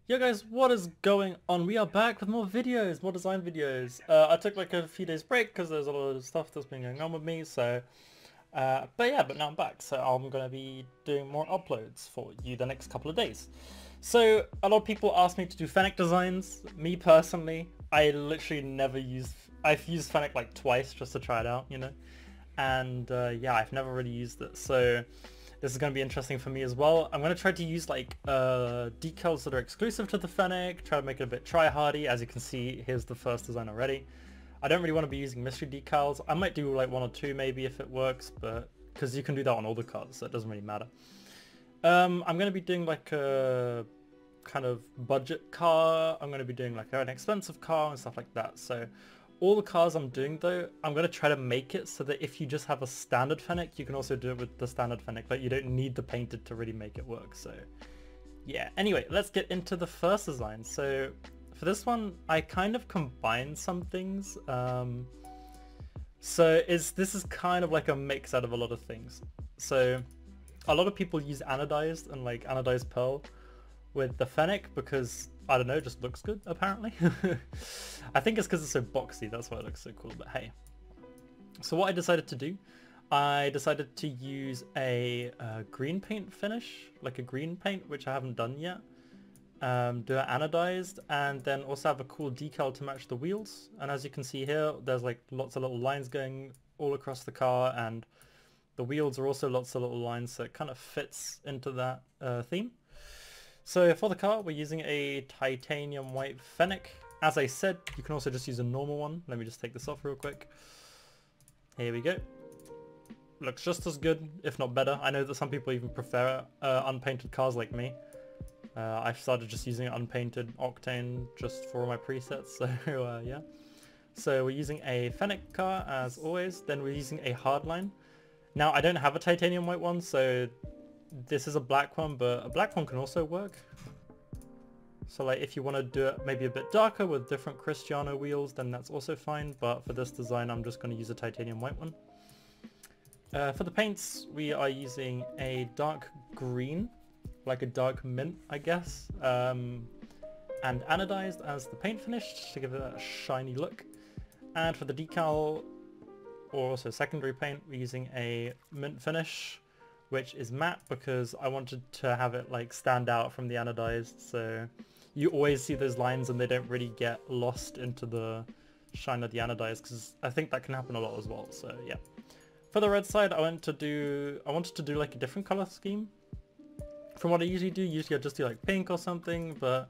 Yo guys, what is going on? We are back with more videos, more design videos. I took like a few days break because there's a lot of stuff that's been going on with me, so but now I'm back, so I'm gonna be doing more uploads for you the next couple of days. So a lot of people ask me to do Fennec designs. Me personally, I literally never used, I've used Fennec like twice just to try it out, you know, and yeah, I've never really used it, so this is going to be interesting for me as well. I'm going to try to use like decals that are exclusive to the Fennec, try to make it a bit try-hardy. As you can see, here's the first design already. I don't really want to be using mystery decals. I might do like one or two maybe if it works, but because you can do that on all the cars, so it doesn't really matter. I'm going to be doing like a kind of budget car. I'm going to be doing like an expensive car and stuff like that. So all the cars I'm doing though, I'm going to try to make it so that if you just have a standard Fennec, you can also do it with the standard Fennec. Like you don't need the painted to really make it work. So yeah, anyway, let's get into the first design. So for this one, I kind of combined some things. This is kind of like a mix out of a lot of things. So a lot of people use anodized and like anodized pearl with the Fennec because I don't know, it just looks good apparently. I think it's because it's so boxy, that's why it looks so cool, but hey. So what I decided to do, I decided to use a green paint finish, like a green paint, which I haven't done yet. Do it anodized and then also have a cool decal to match the wheels. And as you can see here, there's like lots of little lines going all across the car and the wheels are also lots of little lines, so it kind of fits into that theme. So for the car, we're using a titanium white Fennec. As I said, you can also just use a normal one. Let me just take this off real quick. Here we go. Looks just as good, if not better. I know that some people even prefer unpainted cars like me. I've started just using unpainted octane just for my presets, so yeah. So we're using a Fennec car as always, then we're using a hardline. Now I don't have a titanium white one, so this is a black one, but a black one can also work. So like if you want to do it maybe a bit darker with different Cristiano wheels, then that's also fine, but for this design I'm just going to use a titanium white one. For the paints, we are using a dark green, like a dark mint I guess, and anodized as the paint finish to give it a shiny look. And for the decal, or also secondary paint, we're using a mint finish, which is matte because I wanted to have it like stand out from the anodized, so you always see those lines and they don't really get lost into the shine of the anodized, because I think that can happen a lot as well, so yeah. For the red side, I wanted to do like a different color scheme from what I usually do. Usually I just do like pink or something, but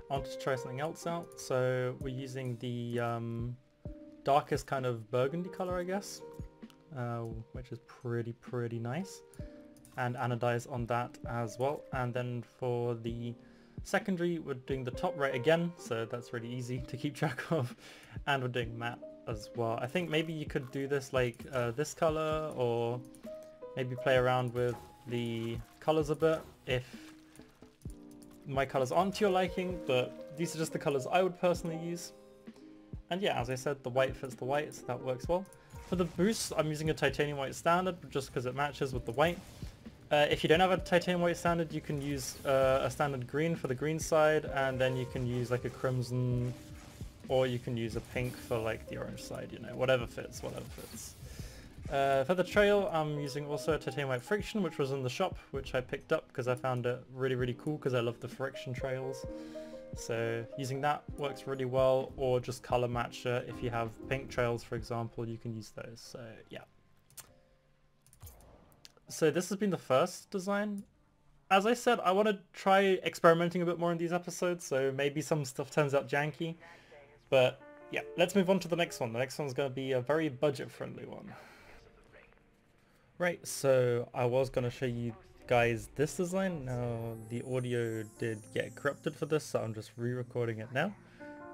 I wanted to try something else out, so we're using the darkest kind of burgundy color I guess, which is pretty nice, and anodize on that as well. And then for the secondary, we're doing the top right again, so that's really easy to keep track of, and we're doing matte as well. I think maybe you could do this like this color, or maybe play around with the colors a bit if my colors aren't to your liking, but these are just the colors I would personally use. And yeah, as I said, the white fits the white, so that works well. For the boost, I'm using a titanium white standard just because it matches with the white. If you don't have a titanium white standard, you can use a standard green for the green side, and then you can use like a crimson, or you can use a pink for like the orange side, you know, whatever fits, whatever fits. For the trail, I'm using also a titanium white friction, which was in the shop, which I picked up because I found it really cool because I love the friction trails. So using that works really well, or just color match it. If you have pink trails, for example, you can use those, so yeah. So this has been the first design. As I said, I want to try experimenting a bit more in these episodes, so maybe some stuff turns out janky. But yeah, let's move on to the next one. The next one's going to be a very budget-friendly one. Right, so I was going to show you guys this design. Now the audio did get corrupted for this, so I'm just re-recording it now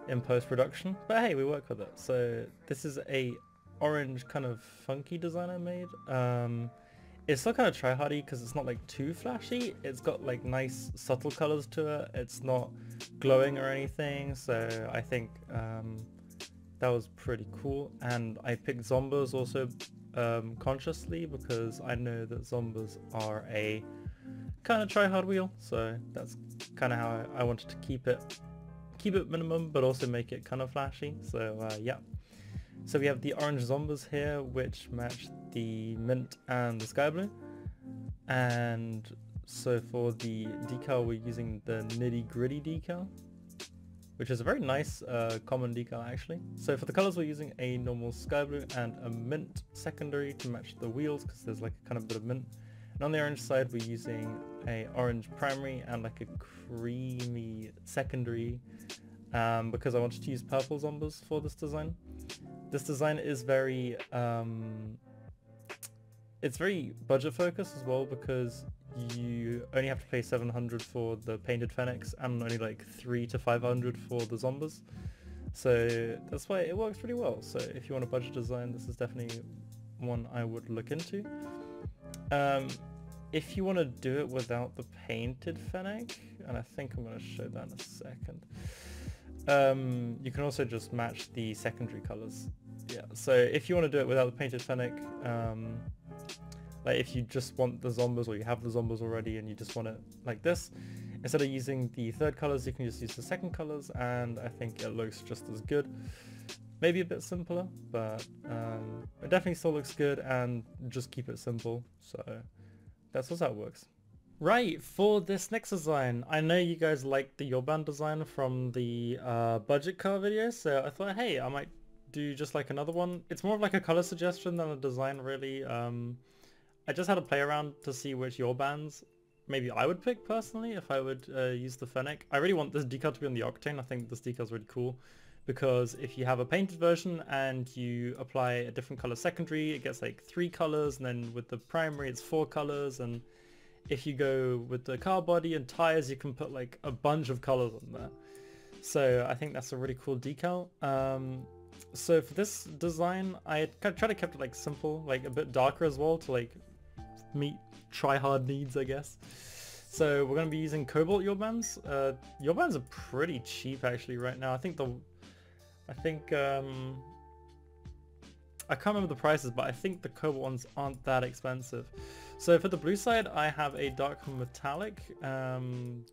in post-production. But hey, we work with it. So this is a orange kind of funky design I made. It's still kind of try-hardy because it's not like too flashy. It's got like nice subtle colors to it. It's not glowing or anything, so I think that was pretty cool. And I picked Zombas also consciously because I know that Zombas are a kind of try-hard wheel, so that's kind of how I wanted to keep it minimum, but also make it kind of flashy. So yeah. So we have the orange zombies here, which match the mint and the sky blue. And so for the decal, we're using the nitty gritty decal, which is a very nice common decal actually. So for the colors, we're using a normal sky blue and a mint secondary to match the wheels, because there's like a kind of bit of mint. And on the orange side, we're using a orange primary and like a creamy secondary, because I wanted to use purple zombies for this design. This design is very, it's very budget focused as well, because you only have to pay 700 for the painted Fennecs and only like 300 to 500 for the zombies. So that's why it works pretty well. So if you want a budget design, this is definitely one I would look into. If you want to do it without the painted Fennec, and I think I'm going to show that in a second, you can also just match the secondary colors. Yeah, so if you want to do it without the painted Fennec, like if you just want the zombies, or you have the zombies already and you just want it like this, instead of using the third colors, you can just use the second colors, and I think it looks just as good. Maybe a bit simpler, but it definitely still looks good, and just keep it simple. So that's how it works. Right, for this next design, I know you guys liked the Yoban design from the budget car video, so I thought, hey, I might do just like another one. It's more of like a color suggestion than a design really. I just had to play around to see which Yobans maybe I would pick personally if I would use the Fennec. I really want this decal to be on the Octane. I think this decal is really cool, because if you have a painted version and you apply a different color secondary, it gets like 3 colors, and then with the primary it's 4 colors, and if you go with the car body and tires, you can put like a bunch of colors on there. So I think that's a really cool decal. So for this design, I kind of tried to keep it like simple, like a bit darker as well, to like meet try-hard needs, I guess. So we're going to be using cobalt Yobans. Yobans are pretty cheap actually right now. I can't remember the prices, but I think the cobalt ones aren't that expensive. So for the blue side, I have a dark metallic.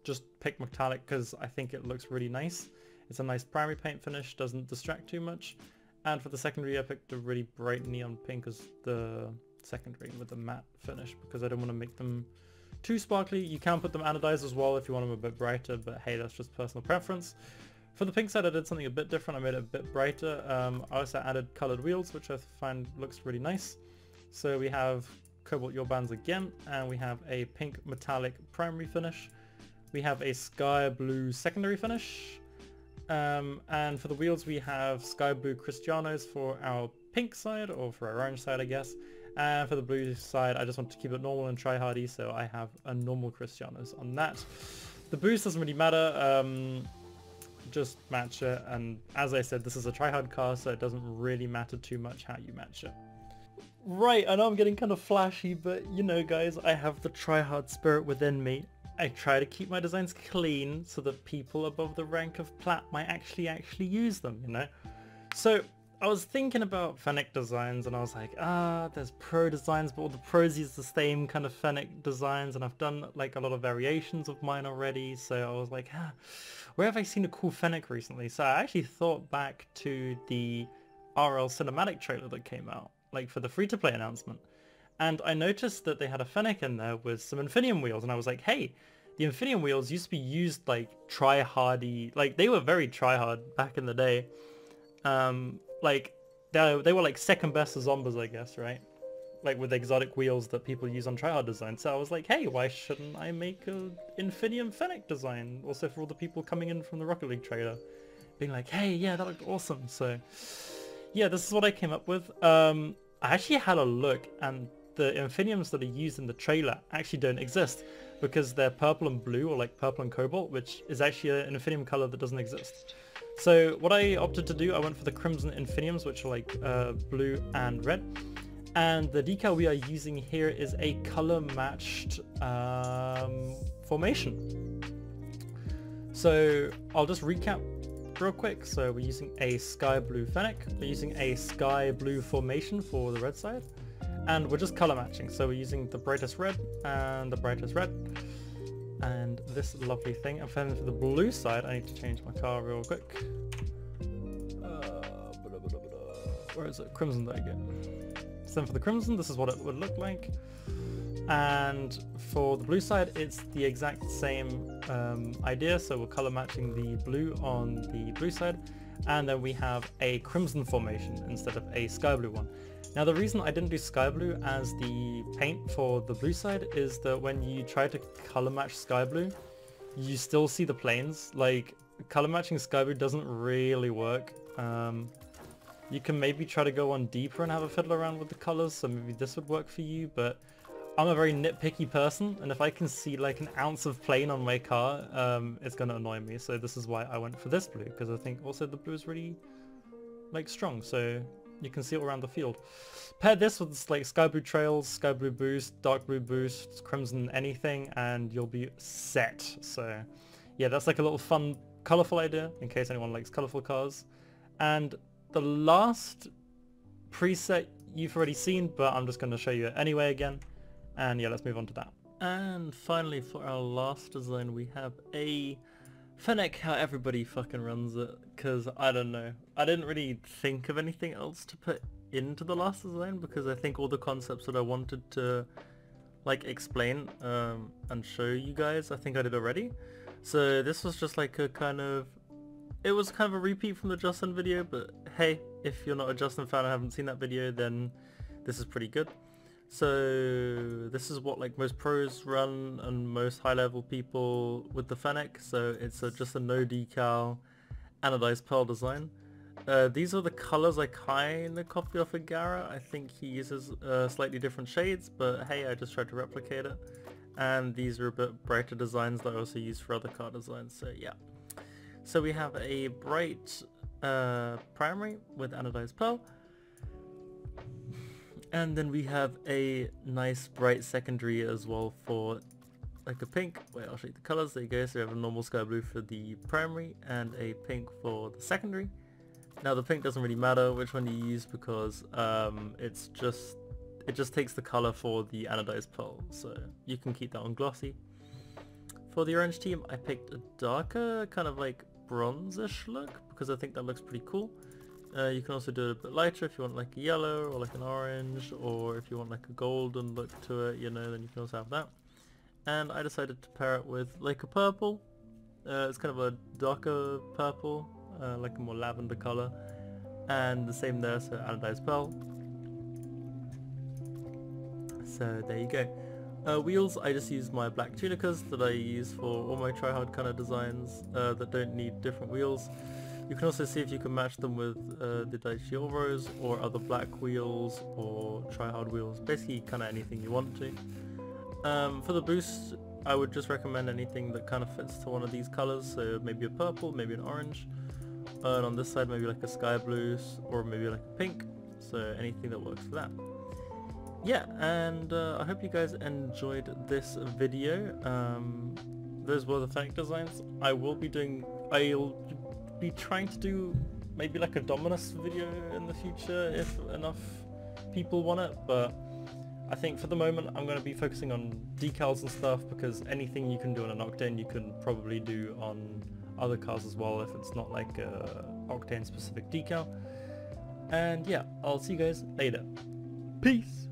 Just pick metallic because I think it looks really nice. It's a nice primary paint finish, doesn't distract too much. And for the secondary, I picked a really bright neon pink as the secondary with a matte finish, because I don't want to make them too sparkly. You can put them anodized as well if you want them a bit brighter, but hey, that's just personal preference. For the pink side, I did something a bit different. I made it a bit brighter. I also added colored wheels, which I find looks really nice. So we have cobalt Yobans again, and we have a pink metallic primary finish. We have a sky blue secondary finish. And for the wheels, we have sky blue Cristianos for our pink side, or for our orange side, I guess. And for the blue side, I just want to keep it normal and Tryhard-ish, so I have a normal Cristianos on that. The boost doesn't really matter. Just match it, and as I said, this is a tryhard car, so it doesn't really matter too much how you match it. Right, I know I'm getting kind of flashy, but you know guys, I have the tryhard spirit within me. I try to keep my designs clean so that people above the rank of plat might actually use them, you know? So I was thinking about Fennec designs, and I was like, there's pro designs, but all the pros use the same kind of Fennec designs, and I've done like a lot of variations of mine already, so I was like, where have I seen a cool Fennec recently? So I actually thought back to the RL cinematic trailer that came out, like for the free-to-play announcement, and I noticed that they had a Fennec in there with some Infinium wheels, and I was like, hey, the Infinium wheels used to be used like try-hardy, like they were very try-hard back in the day. Like they were like second best to zombies, I guess, right? Like with exotic wheels that people use on tryhard design. So I was like, hey, why shouldn't I make a Infinium Fennec design? Also for all the people coming in from the Rocket League trailer, being like, hey, yeah, that looked awesome. So yeah, this is what I came up with. I actually had a look, and the Infiniums that are used in the trailer actually don't exist, because they're purple and blue, or like purple and cobalt, which is actually an Infinium color that doesn't exist. So what I opted to do, I went for the Crimson Infiniums, which are like blue and red. And the decal we are using here is a color matched formation. So I'll just recap real quick. So we're using a sky blue Fennec, we're using a sky blue formation for the red side, and we're just color matching. So we're using the brightest red and the brightest red. and this lovely thing. And then for the blue side, I need to change my car real quick. Where is it? Crimson, there you go. So then for the crimson, this is what it would look like. And for the blue side, it's the exact same idea. So we're color matching the blue on the blue side. And then we have a crimson formation instead of a sky blue one. Now the reason I didn't do sky blue as the paint for the blue side is that when you try to color match sky blue, you still see the planes. Like, color matching sky blue doesn't really work. You can maybe try to go on deeper and have a fiddle around with the colors, so maybe this would work for you, but I'm a very nitpicky person, and if I can see like an ounce of plane on my car, it's gonna annoy me. So this is why I went for this blue, because I think also the blue is really like strong, so you can see it around the field. Pair this with like sky blue trails, sky blue boost, dark blue boost, crimson anything, and you'll be set. So yeah, that's like a little fun, colorful idea in case anyone likes colorful cars. And the last preset you've already seen, but I'm just going to show you it anyway again. And yeah, let's move on to that. And finally, for our last design, we have a Fennec, how everybody fucking runs it, because I don't know. I didn't really think of anything else to put into the last design, because I think all the concepts that I wanted to like explain and show you guys, I think I did already. So this was just like a kind of, it was kind of a repeat from the Justin video, but hey, if you're not a Justin fan and haven't seen that video, then this is pretty good. So this is what like most pros run and most high level people with the Fennec. So it's just a no decal anodized pearl design. These are the colors I kind of copied off of Gara. I think he uses slightly different shades, but hey, I just tried to replicate it. And these are a bit brighter designs that I also use for other car designs, so yeah. So we have a bright primary with anodized pearl. And then we have a nice bright secondary as well for like a pink. Wait, I'll show you the colors. There you go. So we have a normal sky blue for the primary and a pink for the secondary. Now the pink doesn't really matter which one you use, because it just takes the color for the anodized pearl. So you can keep that on glossy. For the orange team, I picked a darker kind of like bronze-ish look, because I think that looks pretty cool. You can also do it a bit lighter if you want like a yellow or like an orange, or if you want like a golden look to it, you know, then you can also have that. And I decided to pair it with like a purple. It's kind of a darker purple, like a more lavender color. And the same there, so anodized pearl. So there you go. Wheels, I just use my black tunicas that I use for all my Tryhard kind of designs that don't need different wheels. You can also see if you can match them with the Daichi Oros or other black wheels or Tryhard wheels, basically kind of anything you want to. For the boost, I would just recommend anything that kind of fits to one of these colors, so maybe a purple, maybe an orange, and on this side maybe like a sky blue or maybe like a pink, so anything that works for that. Yeah, and I hope you guys enjoyed this video. Those were the Fennec designs. I'll be trying to do maybe like a Dominus video in the future if enough people want it, but I think for the moment I'm going to be focusing on decals and stuff, because anything you can do on an Octane you can probably do on other cars as well if it's not like a Octane specific decal. And yeah, I'll see you guys later. Peace!